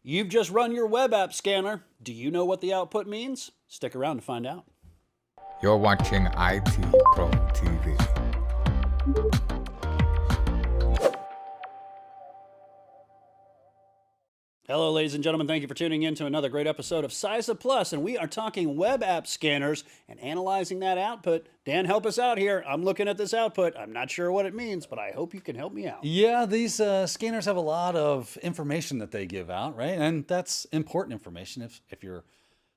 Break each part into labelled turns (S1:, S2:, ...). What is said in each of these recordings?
S1: You've just run your web app scanner. Do you know what the output means? Stick around to find out.
S2: You're watching IT Pro TV.
S1: Hello, ladies and gentlemen. Thank you for tuning in to another great episode of CySA Plus, and we are talking web app scanners and analyzing that output. Dan, help us out here. I'm looking at this output. I'm not sure what it means, but I hope you can help me out.
S3: Yeah, these scanners have a lot of information that they give out, right? And that's important information if you're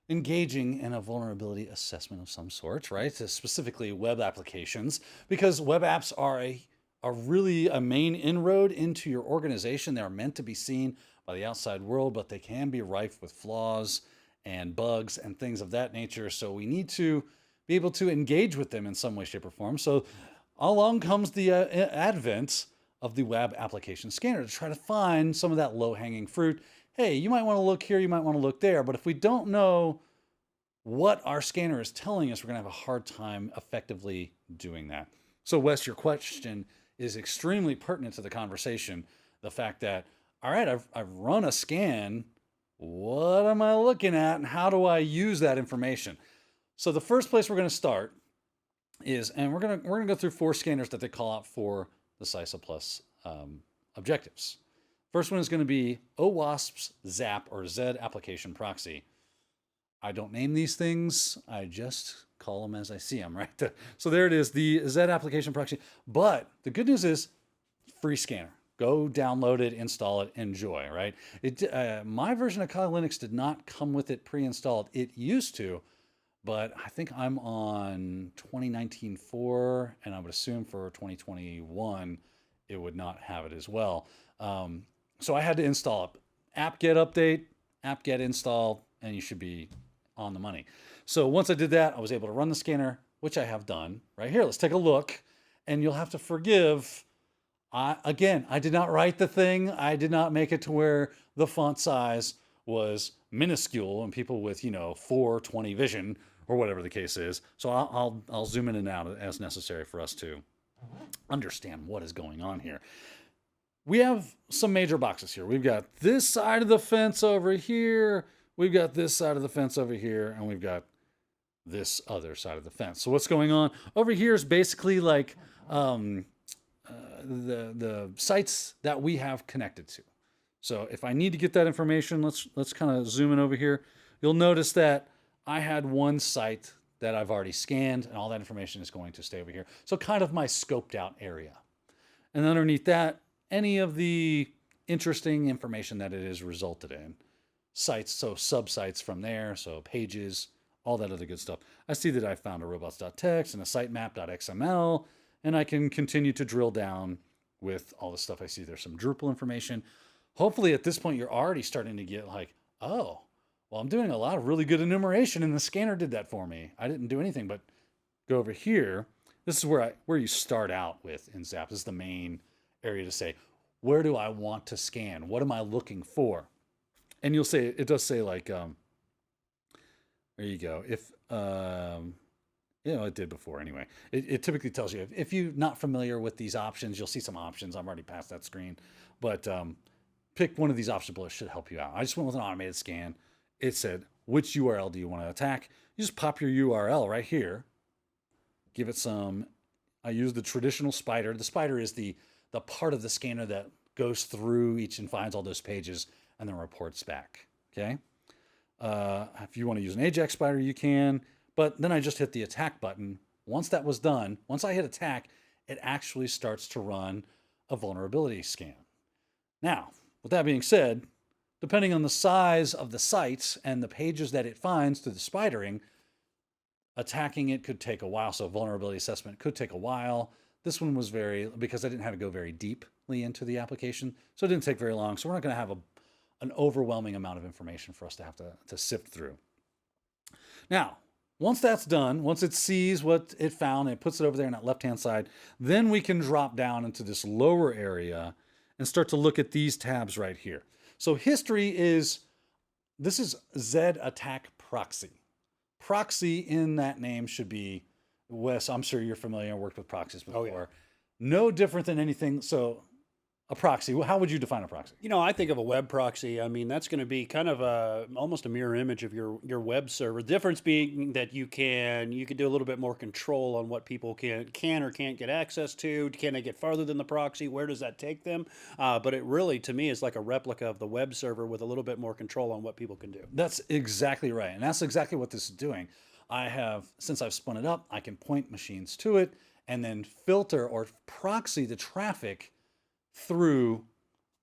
S3: engaging in a vulnerability assessment of some sort, right? Specifically web applications, because web apps are really a main inroad into your organization. They're meant to be seen by the outside world, but they can be rife with flaws and bugs and things of that nature. So we need to be able to engage with them in some way, shape, or form. So along comes the advent of the web application scanner to try to find some of that low-hanging fruit. Hey, you might want to look here, you might want to look there, but if we don't know what our scanner is telling us, we're going to have a hard time effectively doing that. So Wes, your question is extremely pertinent to the conversation. The fact that, all right, I've run a scan. What am I looking at and how do I use that information? So the first place we're going to start is, and we're going to go through 4 scanners that they call out for the CySA Plus objectives. First one is going to be OWASP's ZAP or Z application proxy. I don't name these things. I just call them as I see them, right? So there it is, the Z application proxy. But the good news is free scanner. Go download it, install it, enjoy, right? My version of Kali Linux did not come with it pre-installed. It used to, but I think I'm on 2019.4, and I would assume for 2021, it would not have it as well. So I had to install it. Apt-get update, apt-get install, and you should be on the money. So once I did that, I was able to run the scanner, which I have done. Right here, let's take a look, and you'll have to forgive. Again, I did not write the thing. I did not make it to where the font size was minuscule and people with, 420 vision or whatever the case is. So I'll zoom in and out as necessary for us to understand what is going on here. We have some major boxes here. We've got this side of the fence over here. We've got this side of the fence over here, and we've got this other side of the fence. So what's going on over here is basically like the sites that we have connected to. So if I need to get that information, let's kind of zoom in over here. You'll notice that I had one site that I've already scanned, and all that information is going to stay over here. So kind of my scoped out area. And underneath that, any of the interesting information that it has resulted in. Sites, so subsites from there, so pages, all that other good stuff. I see that I found a robots.txt and a sitemap.xml, and I can continue to drill down with all the stuff I see. There's some Drupal information. Hopefully at this point, you're already starting to get like, oh, well, I'm doing a lot of really good enumeration, and the scanner did that for me. I didn't do anything but go over here. This is where you start out with in ZAP. This is the main area to say, where do I want to scan? What am I looking for? And you'll say, it does say like, there you go. If, it did before anyway. It typically tells you, if you're not familiar with these options, you'll see some options. I'm already past that screen, but pick one of these option bullets, should help you out. I just went with an automated scan. It said, which URL do you want to attack? You just pop your URL right here. Give it some, I use the traditional spider. The spider is the part of the scanner that goes through each and finds all those pages and then reports back, okay? If you want to use an Ajax spider, you can, but then I just hit the attack button. Once that was done, once I hit attack, it actually starts to run a vulnerability scan. Now, with that being said, depending on the size of the sites and the pages that it finds through the spidering, attacking it could take a while. So vulnerability assessment could take a while. This one was because I didn't have to go very deeply into the application, so it didn't take very long. So we're not going to have an overwhelming amount of information for us to have to sift through. Now, once that's done, once it sees what it found and it puts it over there on that left-hand side, then we can drop down into this lower area and start to look at these tabs right here. So history this is Z attack proxy. Proxy in that name should be, Wes, I'm sure you're familiar and worked with proxies before.
S1: Oh, yeah.
S3: No different than anything. So a proxy. How would you define a proxy?
S1: You know, I think of a web proxy. I mean, that's going to be kind of almost a mirror image of your web server. The difference being that you can do a little bit more control on what people can or can't get access to. Can they get farther than the proxy? Where does that take them? But it really, to me, is like a replica of the web server with a little bit more control on what people can do.
S3: That's exactly right. And that's exactly what this is doing. Since I've spun it up, I can point machines to it and then filter or proxy the traffic through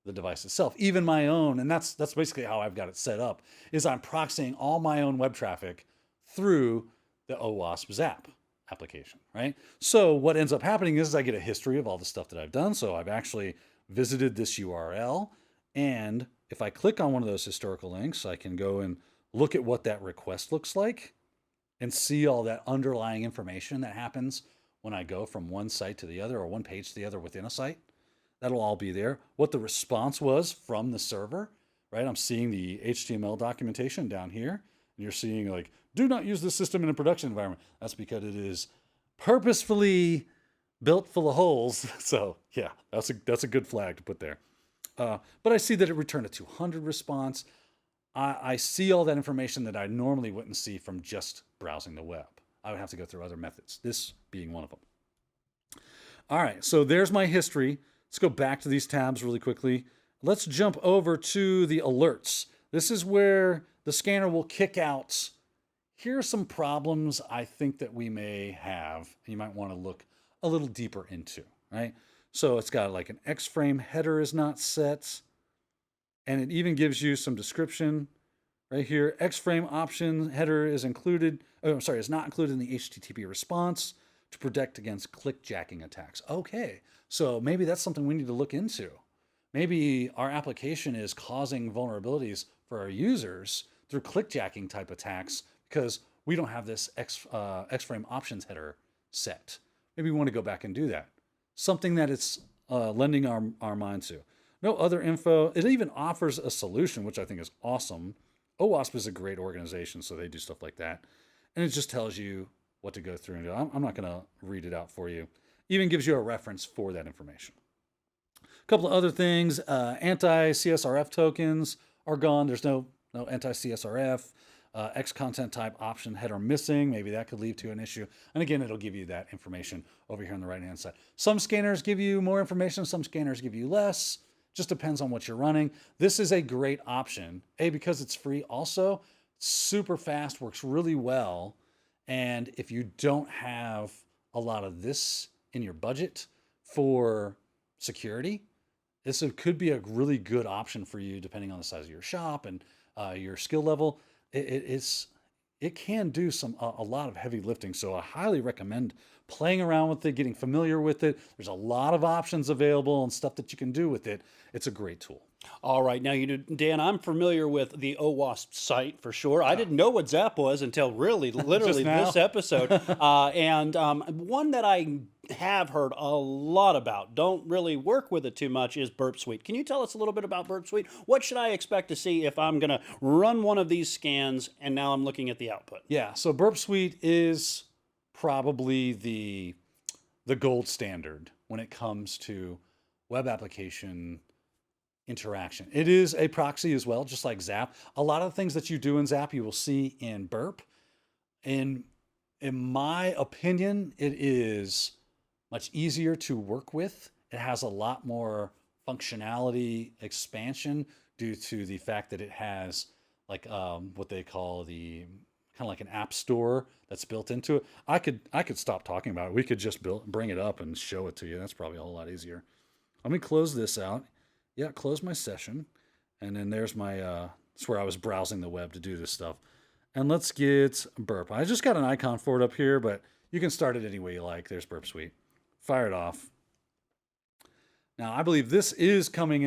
S3: the device itself, even my own. And that's basically how I've got it set up, is I'm proxying all my own web traffic through the OWASP Zap application, right? So what ends up happening is I get a history of all the stuff that I've done. So I've actually visited this URL, and if I click on one of those historical links, I can go and look at what that request looks like and see all that underlying information that happens when I go from one site to the other or one page to the other within a site. That'll all be there. What the response was from the server, right? I'm seeing the HTML documentation down here, and you're seeing like, do not use this system in a production environment. That's because it is purposefully built full of holes. So yeah, that's a good flag to put there. But I see that it returned a 200 response. I see all that information that I normally wouldn't see from just browsing the web. I would have to go through other methods, this being one of them. All right, so there's my history. Let's go back to these tabs really quickly. Let's jump over to the alerts. This is where the scanner will kick out. Here are some problems I think that we may have, you might want to look a little deeper into, right? So it's got like an X-frame header is not set, and it even gives you some description right here. X-frame option header is included, is not included in the HTTP response to protect against clickjacking attacks. Okay, so maybe that's something we need to look into. Maybe our application is causing vulnerabilities for our users through clickjacking type attacks because we don't have this X-frame options header set. Maybe we want to go back and do that. Something that it's lending our mind to. No other info. It even offers a solution, which I think is awesome. OWASP is a great organization, so they do stuff like that. And it just tells you what to go through and do. I'm not going to read it out for you. Even gives you a reference for that information. A couple of other things. Anti-CSRF tokens are gone. There's no anti-CSRF. X content type option header missing. Maybe that could lead to an issue. And again, it'll give you that information over here on the right-hand side. Some scanners give you more information. Some scanners give you less. Just depends on what you're running. This is a great option. Because it's free. Also, super fast, works really well. And if you don't have a lot of this in your budget for security, this could be a really good option for you depending on the size of your shop and your skill level. It can do a lot of heavy lifting. So I highly recommend playing around with it, getting familiar with it. There's a lot of options available and stuff that you can do with it. It's a great tool.
S1: All right. Now, Dan, I'm familiar with the OWASP site for sure. I didn't know what Zap was until literally this episode. And one that I have heard a lot about, don't really work with it too much, is Burp Suite. Can you tell us a little bit about Burp Suite? What should I expect to see if I'm going to run one of these scans and now I'm looking at the output?
S3: Yeah, so Burp Suite is probably the gold standard when it comes to web application interaction. It is a proxy as well, just like Zap. A lot of the things that you do in Zap, you will see in Burp. In my opinion, it is much easier to work with. It has a lot more functionality expansion due to the fact that it has like what they call the kind of like an app store that's built into it. I could stop talking about it. We could just bring it up and show it to you. That's probably a whole lot easier. Let me close this out. Yeah, close my session. And then there's my, that's where I was browsing the web to do this stuff. And let's get Burp. I just got an icon for it up here, but you can start it any way you like. There's Burp Suite. Fire it off. Now, I believe this is coming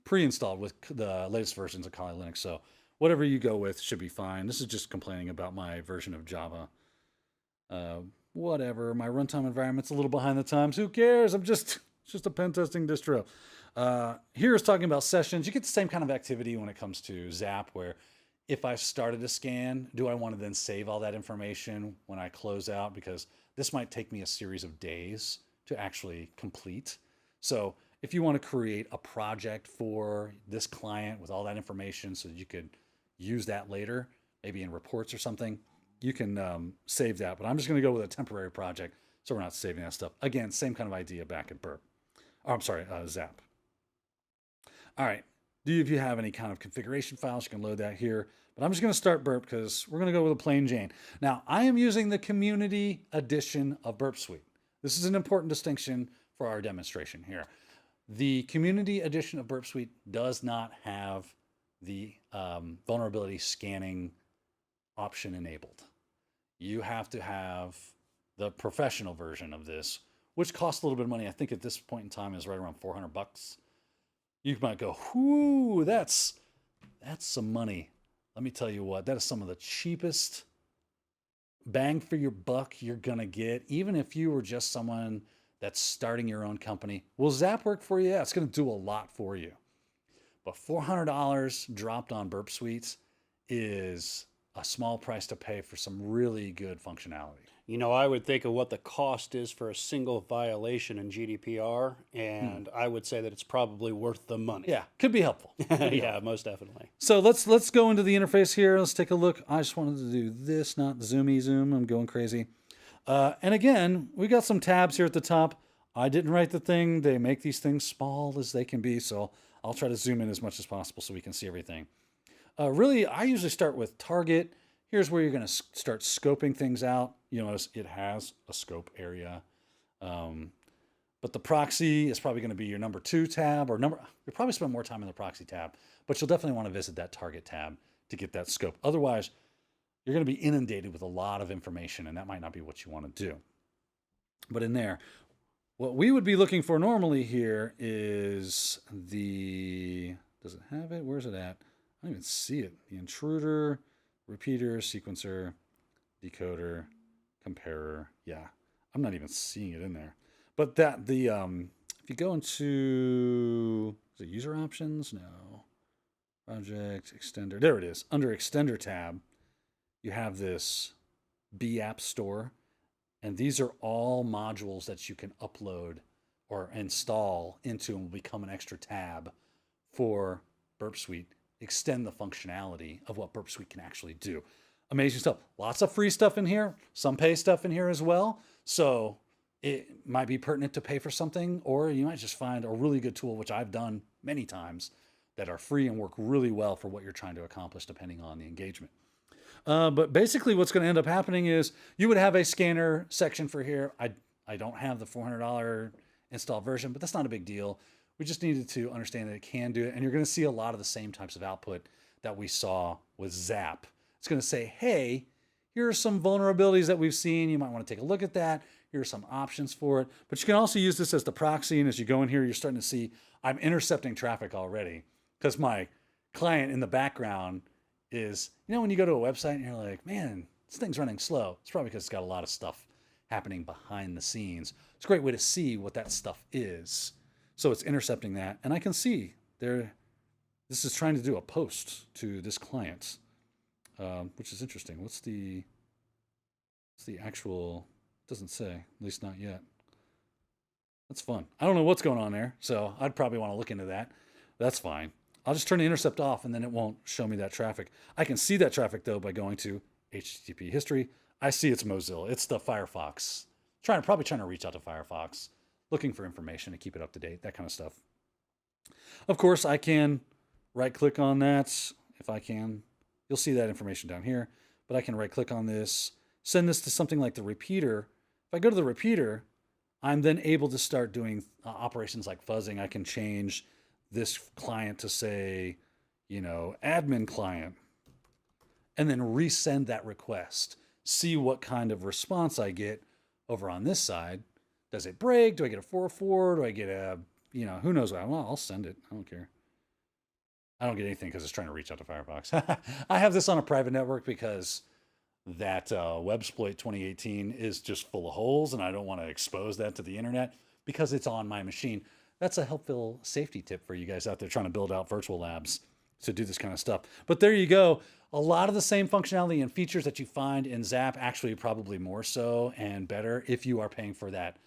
S3: pre-installed with the latest versions of Kali Linux. So whatever you go with should be fine. This is just complaining about my version of Java. Whatever. My runtime environment's a little behind the times. Who cares? It's just a pen testing distro. Here is talking about sessions. You get the same kind of activity when it comes to Zap, where if I started a scan, do I want to then save all that information when I close out? Because this might take me a series of days to actually complete. So if you want to create a project for this client with all that information so that you could use that later, maybe in reports or something, you can save that. But I'm just going to go with a temporary project so we're not saving that stuff. Again, same kind of idea back at Burp. Oh, I'm sorry, Zap. All right. If you have any kind of configuration files, you can load that here. But I'm just going to start Burp because we're going to go with a plain Jane. Now, I am using the community edition of Burp Suite. This is an important distinction for our demonstration here. The community edition of Burp Suite does not have the vulnerability scanning option enabled. You have to have the professional version of this, which costs a little bit of money. I think at this point in time is right around $400. You might go, whoo, that's some money. Let me tell you what, that is some of the cheapest bang for your buck you're going to get, even if you were just someone that's starting your own company. Will Zap work for you? Yeah, it's going to do a lot for you. But $400 dropped on Burp Suites is a small price to pay for some really good functionality.
S1: You know, I would think of what the cost is for a single violation in GDPR, and I would say that it's probably worth the money.
S3: Yeah, could be helpful.
S1: Yeah, most definitely.
S3: So let's go into the interface here. Let's take a look. I just wanted to do this, not zoomy zoom. I'm going crazy. And again, we got some tabs here at the top. I didn't write the thing. They make these things small as they can be, so I'll try to zoom in as much as possible so we can see everything. Really, I usually start with target. Here's where you're going to start scoping things out. You notice it has a scope area. But the proxy is probably going to be your number 2 tab, or you'll probably spend more time in the proxy tab, but you'll definitely want to visit that target tab to get that scope. Otherwise, you're going to be inundated with a lot of information, and that might not be what you want to do. But in there, what we would be looking for normally here is does it have it? Where's it at? I don't even see it. The intruder, repeater, sequencer, decoder, comparer. Yeah, I'm not even seeing it in there. But if you go into, is it user options? No. Project, extender. There it is. Under extender tab, you have this B app store. And these are all modules that you can upload or install into and will become an extra tab for Burp Suite. Extend the functionality of what Burp Suite can actually do. Amazing stuff. Lots of free stuff in here. Some pay stuff in here as well. So it might be pertinent to pay for something, or you might just find a really good tool, which I've done many times, that are free and work really well for what you're trying to accomplish depending on the engagement. But basically what's going to end up happening is you would have a scanner section for here. I don't have the $400 install version, but that's not a big deal. We just needed to understand that it can do it. And you're going to see a lot of the same types of output that we saw with Zap. It's going to say, hey, here are some vulnerabilities that we've seen. You might want to take a look at that. Here are some options for it. But you can also use this as the proxy. And as you go in here, you're starting to see I'm intercepting traffic already because my client in the background is, when you go to a website and you're like, man, this thing's running slow. It's probably because it's got a lot of stuff happening behind the scenes. It's a great way to see what that stuff is. So it's intercepting that. And I can see this is trying to do a post to this client, which is interesting. What's the actual, it doesn't say, at least not yet. That's fun. I don't know what's going on there. So I'd probably want to look into that. That's fine. I'll just turn the intercept off and then it won't show me that traffic. I can see that traffic though by going to HTTP history. I see it's Mozilla. It's the Firefox. Probably trying to reach out to Firefox, looking for information to keep it up to date, that kind of stuff. Of course, I can right click on that if I can. You'll see that information down here, but I can right click on this, send this to something like the repeater. If I go to the repeater, I'm then able to start doing operations like fuzzing. I can change this client to say, admin client, and then resend that request. See what kind of response I get over on this side. Does it break? Do I get a 404? Do I get a, who knows? Well, I'll send it. I don't care. I don't get anything because it's trying to reach out to Firefox. I have this on a private network because that Websploit 2018 is just full of holes and I don't want to expose that to the internet because it's on my machine. That's a helpful safety tip for you guys out there trying to build out virtual labs to do this kind of stuff. But there you go. A lot of the same functionality and features that you find in Zap, actually probably more so and better if you are paying for that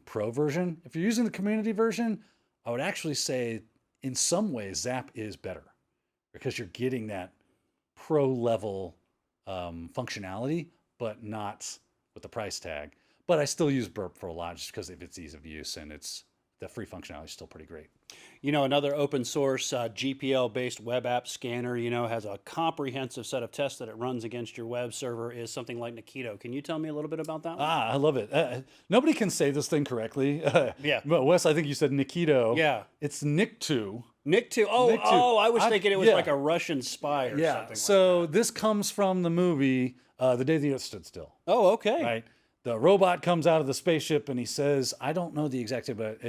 S3: pro version. If you're using the community version, I would actually say in some ways Zap is better because you're getting that pro level functionality, but not with the price tag. But I still use Burp for a lot just because of its ease of use, and it's the free functionality is still pretty great.
S1: You know, another open source GPL-based web app scanner, you know, has a comprehensive set of tests that it runs against your web server is something like Nikito. Can you tell me a little bit about that one?
S3: I love it. Nobody can say this thing correctly.
S1: Yeah.
S3: But Wes, I think you said Nikito.
S1: Yeah.
S3: It's Nick2.
S1: Nick2. Oh,
S3: Nick2.
S1: oh, I was thinking it was
S3: yeah.
S1: like a Russian spy or
S3: Yeah.
S1: something
S3: So
S1: like that.
S3: this comes from the movie The Day the Earth Stood Still.
S1: Oh, okay.
S3: Right. The robot comes out of the spaceship and he says, I don't know the exact thing, but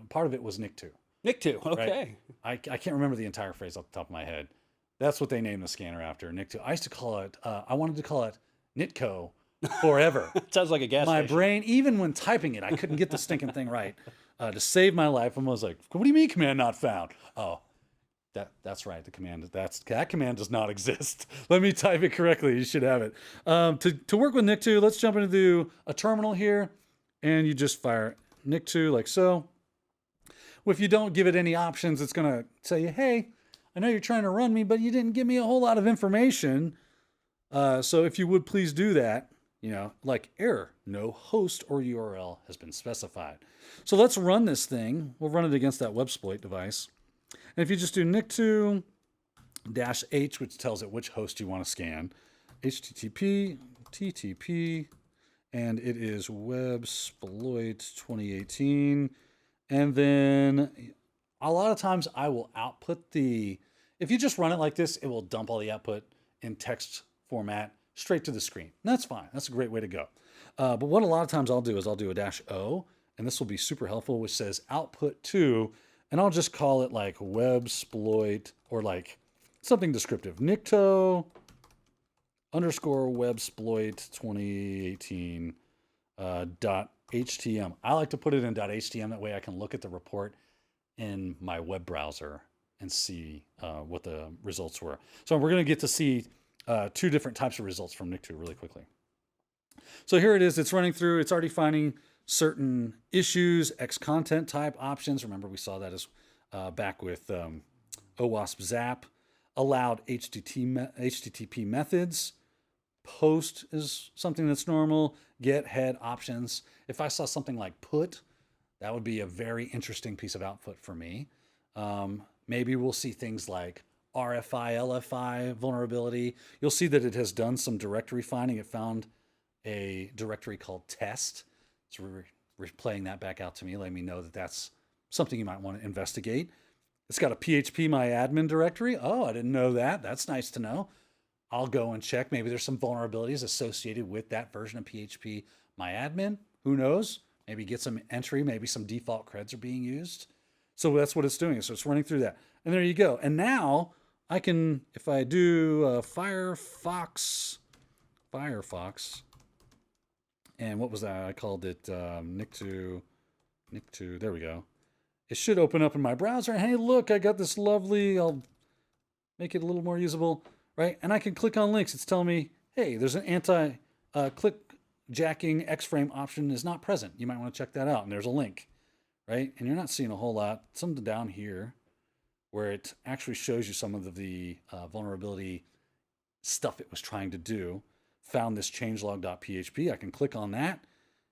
S3: part of it was Nick2.
S1: Nick2. Okay.
S3: Right? I can't remember the entire phrase off the top of my head. That's what they named the scanner after, Nick2. I used to call it, I wanted to call it Nitco forever.
S1: Sounds like a gas
S3: My
S1: station.
S3: brain, even when typing it, I couldn't get the stinking thing right. To save my life, I was like, what do you mean command not found? Oh, that's right. The command that command does not exist. Let me type it correctly. You should have it. To work with Nick2, let's jump into a terminal here, and you just fire Nick2 like so. Well, if you don't give it any options, it's gonna tell you, hey, I know you're trying to run me, but you didn't give me a whole lot of information. So if you would please do that, you know, like error, no host or URL has been specified. So let's run this thing. We'll run it against that websploit device. And if you just do Nick2-H, which tells it which host you want to scan, HTTP, TTP, and it is Websploit 2018. And then a lot of times I will output if you just run it like this, it will dump all the output in text format straight to the screen. And that's fine. That's a great way to go. But what a lot of times I'll do is I'll do a -O, and this will be super helpful, which says output to, and I'll just call it like Websploit or like something descriptive. Nikto _Websploit 2018 .htm. I like to put it in .htm. That way I can look at the report in my web browser and see what the results were. So we're going to get to see two different types of results from Nick2 really quickly. So here it is. It's running through. It's already finding certain issues, X content type options. Remember, we saw that as back with OWASP Zap. Allowed HTTP methods. Post is something that's normal. Get, head, options. If I saw something like put, that would be a very interesting piece of output for me. Maybe we'll see things like RFI, LFI vulnerability. You'll see that it has done some directory finding. It found a directory called test. It's replaying that back out to me, letting me know that that's something you might want to investigate. It's got a PHP my admin directory. Oh, I didn't know that. That's nice to know. I'll go and check. Maybe there's some vulnerabilities associated with that version of PHP my admin. Who knows? Maybe get some entry. Maybe some default creds are being used. So that's what it's doing. So it's running through that. And there you go. And now I can, if I do Firefox, and what was that? I called it Nick2. There we go. It should open up in my browser. And hey, look, I got this lovely, I'll make it a little more usable, right? And I can click on links. It's telling me, hey, there's an anti-click jacking X-frame option is not present. You might want to check that out. And there's a link, right? And you're not seeing a whole lot. Something down here where it actually shows you some of the vulnerability stuff it was trying to do. Found this changelog.php. I can click on that.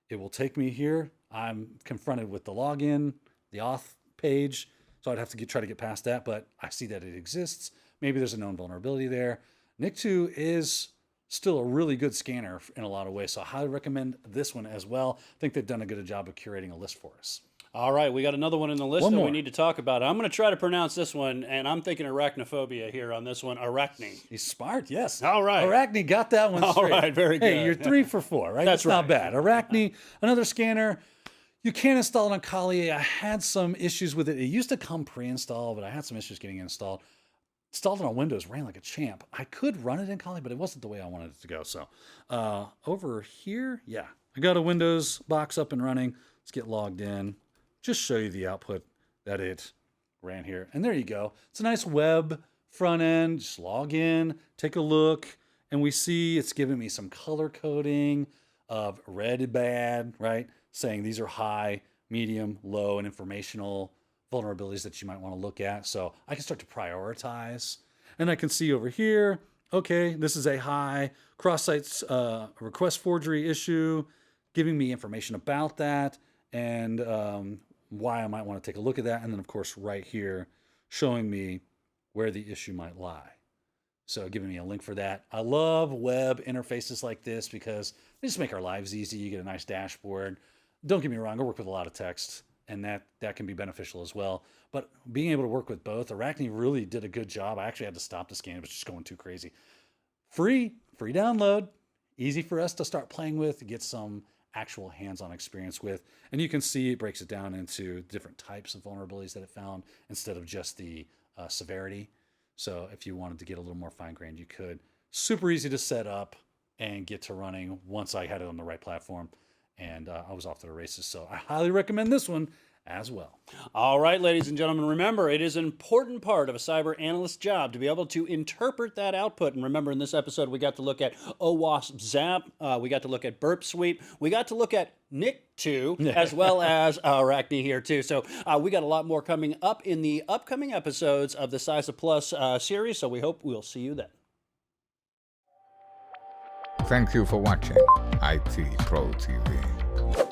S3: It will take me here. I'm confronted with the login, the auth page. So I'd have to try to get past that, but I see that it exists. Maybe there's a known vulnerability there. Nick2 is still a really good scanner in a lot of ways. So I highly recommend this one as well. I think they've done a good job of curating a list for us.
S1: All right, we got another one in the list
S3: One
S1: that we
S3: more.
S1: need to talk about. I'm going to try to pronounce this one, and I'm thinking arachnophobia here on this one. Arachne.
S3: He's smart, yes.
S1: All right.
S3: Arachne got that one
S1: All
S3: straight.
S1: right, very
S3: Hey,
S1: good.
S3: you're 3 for 4, right?
S1: That's
S3: not
S1: right.
S3: bad. Arachne, another scanner. You can install it on compTIA. I had some issues with it. It used to come pre-installed, but I had some issues getting it installed. Installed it on Windows, ran like a champ. I could run it in compTIA, but it wasn't the way I wanted it to go. So over here, yeah, I got a Windows box up and running. Let's get logged in. Just show you the output that it ran here. And there you go. It's a nice web front end. Just log in, take a look, and we see it's giving me some color coding of red and bad, right? Saying these are high, medium, low, and informational vulnerabilities that you might want to look at. So I can start to prioritize, and I can see over here, okay, this is a high cross-site request forgery issue, giving me information about that and why I might want to take a look at that. And then, of course, right here, showing me where the issue might lie. So giving me a link for that. I love web interfaces like this because they just make our lives easy. You get a nice dashboard. Don't get me wrong, I work with a lot of text, and that can be beneficial as well. But being able to work with both, Arachne really did a good job. I actually had to stop the scan. It was just going too crazy. Free download, easy for us to start playing with, get some actual hands-on experience with. And you can see it breaks it down into different types of vulnerabilities that it found instead of just the severity. So if you wanted to get a little more fine-grained, you could. Super easy to set up and get to running once I had it on the right platform. And I was off to the races. So I highly recommend this one as well.
S1: All right, ladies and gentlemen, remember, it is an important part of a cyber analyst's job to be able to interpret that output. And remember, in this episode, we got to look at OWASP Zap, we got to look at Burp Sweep, we got to look at NIC2, as well as Arachne here too. So we got a lot more coming up in the upcoming episodes of the CySA Plus series, so we hope we'll see you then.
S2: Thank you for watching IT Pro TV.